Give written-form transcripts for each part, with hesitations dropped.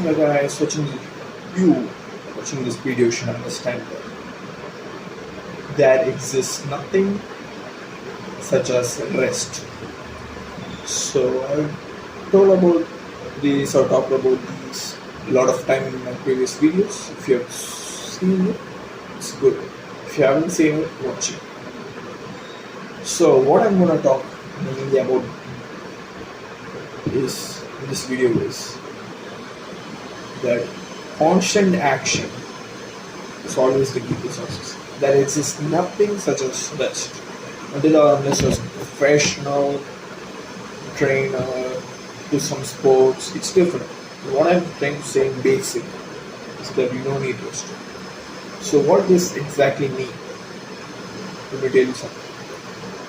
the guys you watching this video should understand that there exists nothing such as rest. So I've told about this or talked about these a lot of time in my previous videos. If you have seen it, it's good. If you haven't seen it, watch it. So what I'm gonna talk mainly about is in this video is that constant action is always the key to success. There exists nothing such as rest. Until or unless you're a professional trainer, do some sports, it's different. What I'm trying to say in basic is that you don't need rest. So what does exactly mean? Let me tell you something.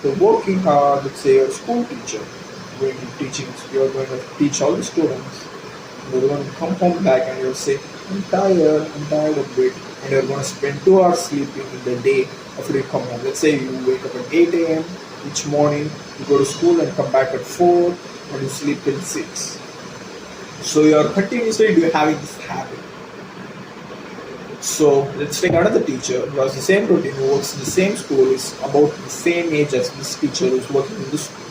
So working hard, let's say you're a school teacher, you're going to teach all the students, and you're going to come home back and you'll say, I'm tired of it, and you're going to spend 2 hours sleeping in the day after you come home. Let's say you wake up at 8 a.m. each morning, you go to school and come back at 4, and you sleep till 6. So you're continuously having this habit. So let's take another teacher who has the same routine, who works in the same school, is about the same age as this teacher who's working in the school.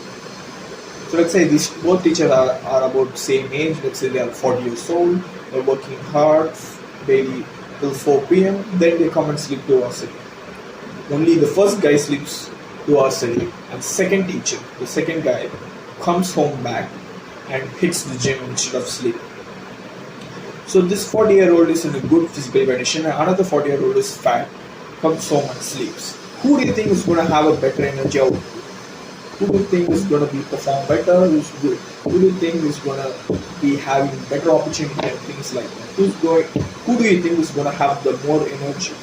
So let's say these both teachers are about the same age. Let's say they are 40 years old, they're working hard daily till 4 p.m. Then they come and sleep 2 hours a day. Only the first guy sleeps 2 hours a day, and the second guy, comes home back and hits the gym instead of sleeping. So this 40-year-old is in a good physical condition, and another 40-year-old is fat, comes home and sleeps. Who do you think is going to have a better energy output? Who do you think is going to be perform better? Who's good? Who do you think is going to be having better opportunity and things like that? Who do you think is going to have the more energy?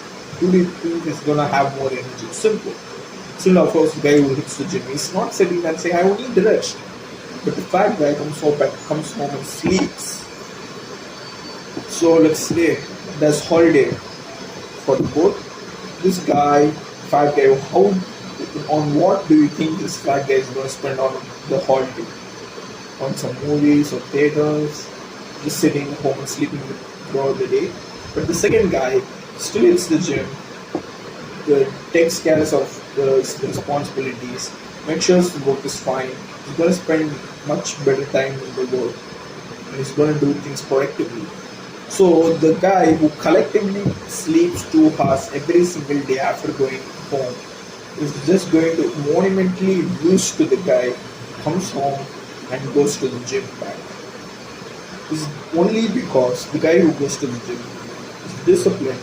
Who do you think is going to have more energy? Simple. Still, of course, the guy who hits the gym, he's not sitting there and saying, I will need the rest. But the fat guy comes home and sleeps. So let's say there's holiday for both. This guy, fat guy, on what do you think this fat guy is going to spend on the holiday? On some movies or theaters, just sitting at home and sleeping throughout the day. But the second guy still hits the gym, takes care of his responsibilities, makes sure his work is fine. He's going to spend much better time in the work, and he's going to do things productively. So the guy who collectively sleeps 2 hours every single day after going home is just going to monumentally lose to the guy who comes home and goes to the gym back. This is only because the guy who goes to the gym is disciplined,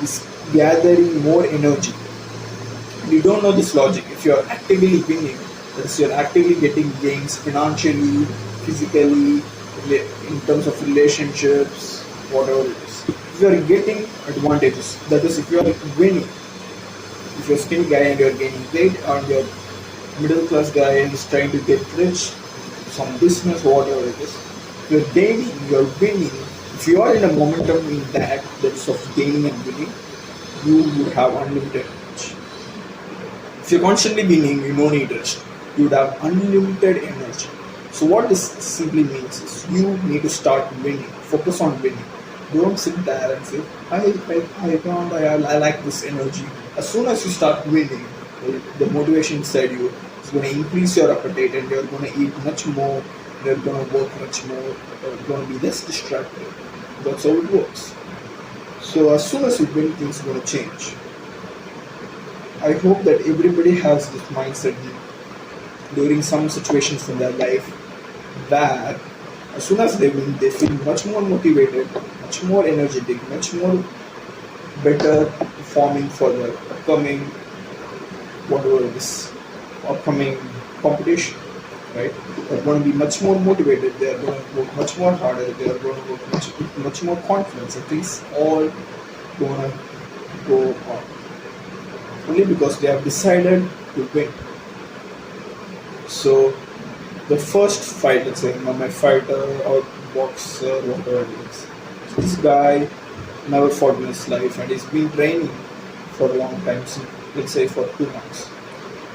is gathering more energy. And you don't know this logic. If you're actively winning, that is, you're actively getting gains financially, physically, in terms of relationships, whatever it is. If you are getting advantages, that is, if you are winning, if you're a skinny guy and you're gaining weight, and you're middle class guy and is trying to get rich, some business, whatever it is, you're gaining, you're winning. If you are in a momentum in that's of gaining and winning, you would have unlimited energy. If you're constantly winning, you don't need rest. You would have unlimited energy. So what this simply means is you need to start winning. Focus on winning. Don't sit there and say, I like this energy. As soon as you start winning, the motivation inside you is going to increase your appetite, and you're going to eat much more, you're going to work much more, you're going to be less distracted. That's how it works. So as soon as you win, things are going to change. I hope that everybody has this mindset during some situations in their life that as soon as they win, they feel much more motivated, much more energetic, much more better performing for the upcoming, whatever it is, upcoming competition, right? They're going to be much more motivated, they are going to work much more harder, they are going to work much more confidence, and things all going to go on. Only because they have decided to win. So the first fight, let's say, my fighter or boxer, whatever it is, this guy never fought in his life, and he's been training for a long time, so let's say for 2 months.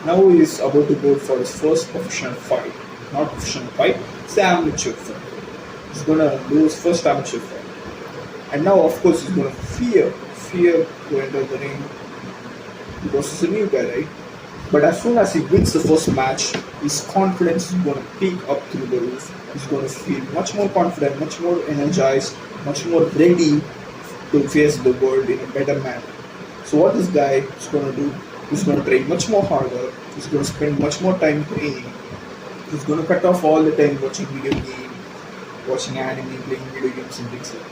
Now he is about to go for his first professional fight. Not professional fight, it's an amateur fight. He's gonna do his first amateur fight. And now, of course, he's gonna fear to enter the ring because he's a new guy, right? But as soon as he wins the first match, his confidence is gonna peak up through the roof. He's gonna feel much more confident, much more energized, much more ready to face the world in a better manner. So what this guy is gonna do? He's gonna train much more harder. He's gonna spend much more time training. He's gonna cut off all the time watching video games, watching anime, playing video games and things like that.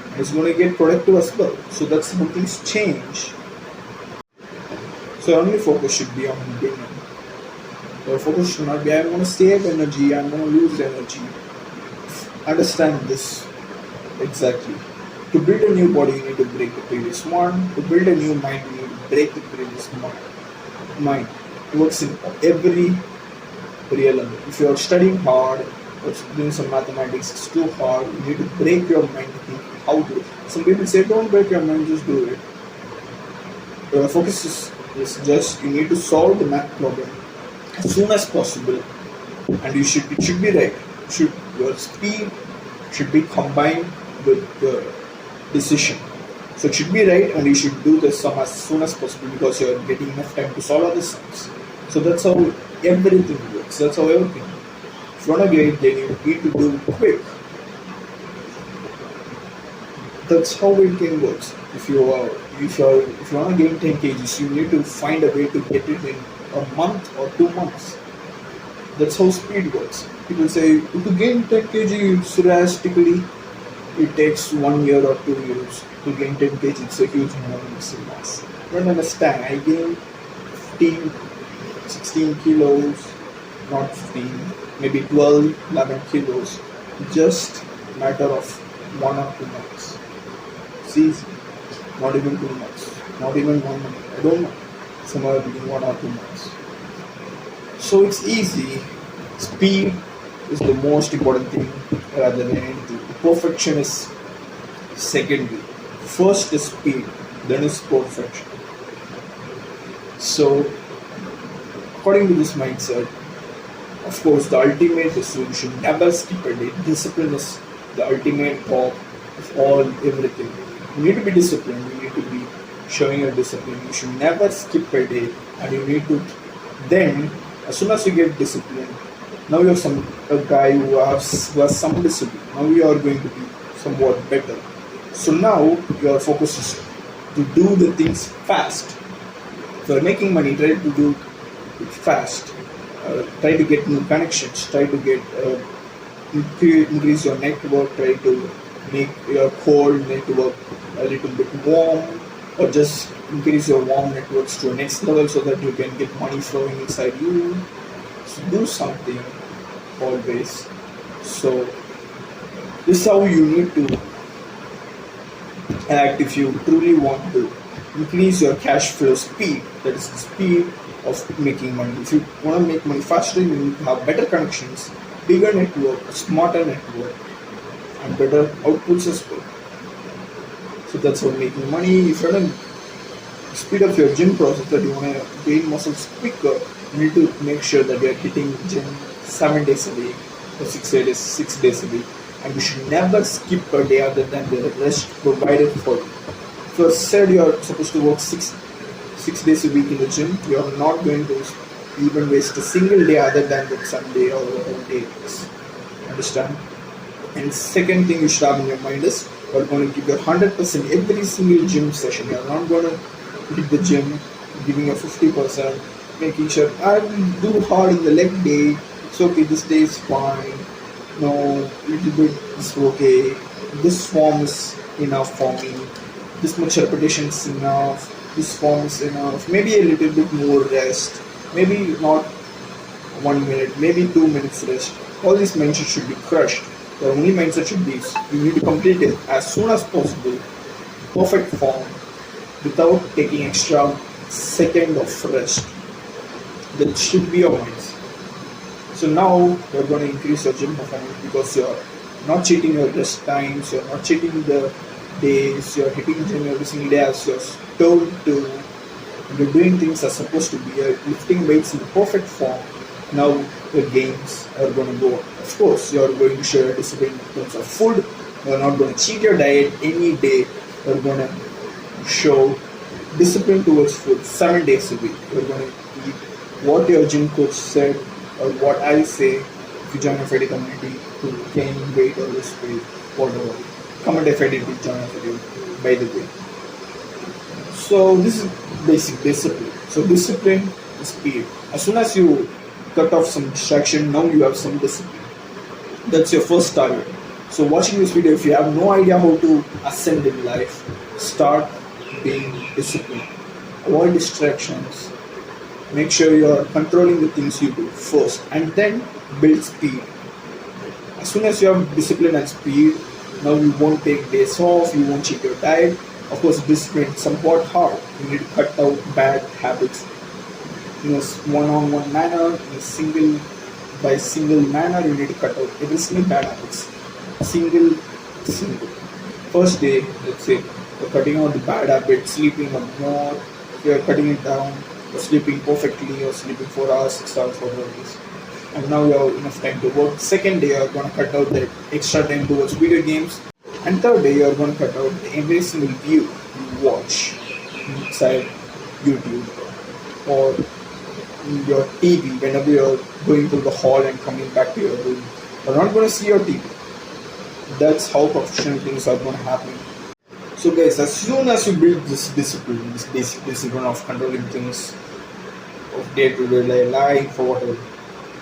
And he's gonna get productive as well. So that's how things change. So your only focus should be on winning. Your focus should not be I'm gonna save energy, I'm gonna lose energy. Understand this exactly. To build a new body you need to break the previous one. To build a new mind you need to break the previous mind. It works in every realm. If you are studying hard or doing some mathematics, it's too hard. You need to break your mind to think how to do it. Some people say don't break your mind, just do it. Your focus is just you need to solve the math problem as soon as possible, and it should be right. Your speed should be combined with your decision. So it should be right, and you should do the sum as soon as possible because you're getting enough time to solve other sums. So that's how everything works. That's how everything. If you wanna get then you need to do quick. That's how it works. If you want to gain 10 kgs, you need to find a way to get it in a month or 2 months. That's how speed works. People say to gain 10 kgs realistically, it takes 1 year or 2 years to gain 10 kgs. It's a huge amount of muscle mass. You don't understand. I gained 15, 16 kilos, not 15, maybe 12, 11 kilos, just matter of 1 or 2 months. It's easy. Not even 2 months. Not even 1 month. I don't know. Somewhere between 1 or 2 months. So it's easy. Speed is the most important thing rather than anything. Perfection is secondary. First is speed, then is perfection. So according to this mindset, of course the ultimate solution, never skip a day. Discipline is the ultimate top of all everything. You need to be disciplined, you need to be showing your discipline. You should never skip a day, and you need to then as soon as you get disciplined, now you're a guy who has some discipline. Now you are going to be somewhat better. So now your focus is to do the things fast. If you're making money, try to do it fast. Try to get new connections. Try to get increase your network. Try to make your cold network a little bit warm, or just increase your warm networks to a next level so that you can get money flowing inside you. So do something always. So this is how you need to act if you truly want to increase your cash flow speed. That is the speed of making money. If you want to make money faster, you need to have better connections, bigger network, smarter network, and better outputs as well. So that's how making money. If you want to speed up your gym process, that you want to gain muscles quicker, you need to make sure that you are hitting gym 7 days a week or 6 days a week, and you should never skip a day other than the rest provided for you. If you said you are supposed to work six days a week in the gym, you are not going to even waste a single day other than that Sunday or whatever day it is. Understand? And second thing you should have in your mind is you are going to give your 100% every single gym session. You are not going to hit the gym giving your 50%, making sure I will do hard in the leg day. It's okay, this day is fine. No, little bit is okay. This form is enough for me. This much repetition is enough. This form is enough. Maybe a little bit more rest. Maybe not 1 minute, maybe 2 minutes rest. All these mindsets should be crushed. The only mindset should be you need to complete it as soon as possible, perfect form, without taking extra second of rest. That should be your mindset. So now you're going to increase your gym performance because you're not cheating your rest times, you're not cheating the days, you're hitting gym every single day as you're told to. You're doing things as supposed to be. You're lifting weights in the perfect form, Now the games are going to go. Of course, you are going to show your discipline in terms of food. You are not going to cheat your diet any day. You are going to show discipline towards food 7 days a week. You are going to eat what your gym coach said or what I say if you join a Freddy community to gain weight or lose weight, whatever. Comment if I did join a Freddy, by the way. So this is basic discipline. So discipline is speed. As soon as you cut off some distraction, now you have some discipline. That's your first target. So watching this video, if you have no idea how to ascend in life, start being disciplined. Avoid distractions. Make sure you are controlling the things you do first, and then build speed. As soon as you have discipline and speed, now you won't take days off, you won't cheat your diet. Of course, discipline is somewhat hard. You need to cut out bad habits in a one-on-one manner, in a single by single manner. You need to cut out every single bad habits. Single. First day, let's say you're cutting out the bad habits, sleeping up more. You're cutting it down. You're sleeping perfectly. You're sleeping 4 hours, 6 hours, whatever it is. And now you have enough time to work. Second day, you're going to cut out that extra time towards video games. And third day, you're going to cut out every single view you watch inside YouTube or your TV whenever you're going to the hall and coming back to your room. You're not going to see your TV. That's how professional things are going to happen. So guys, as soon as you build this discipline, this basic discipline of controlling things of day-to-day life or whatever,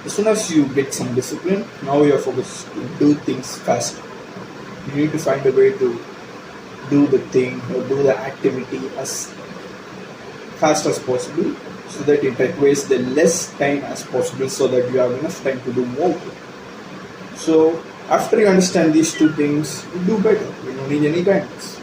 as soon as you get some discipline, now you're focused to do things faster. You need to find a way to do the thing or do the activity as fast as possible so that it requires the less time as possible so that you have enough time to do more. So after you understand these two things, you do better. You don't need any guidance.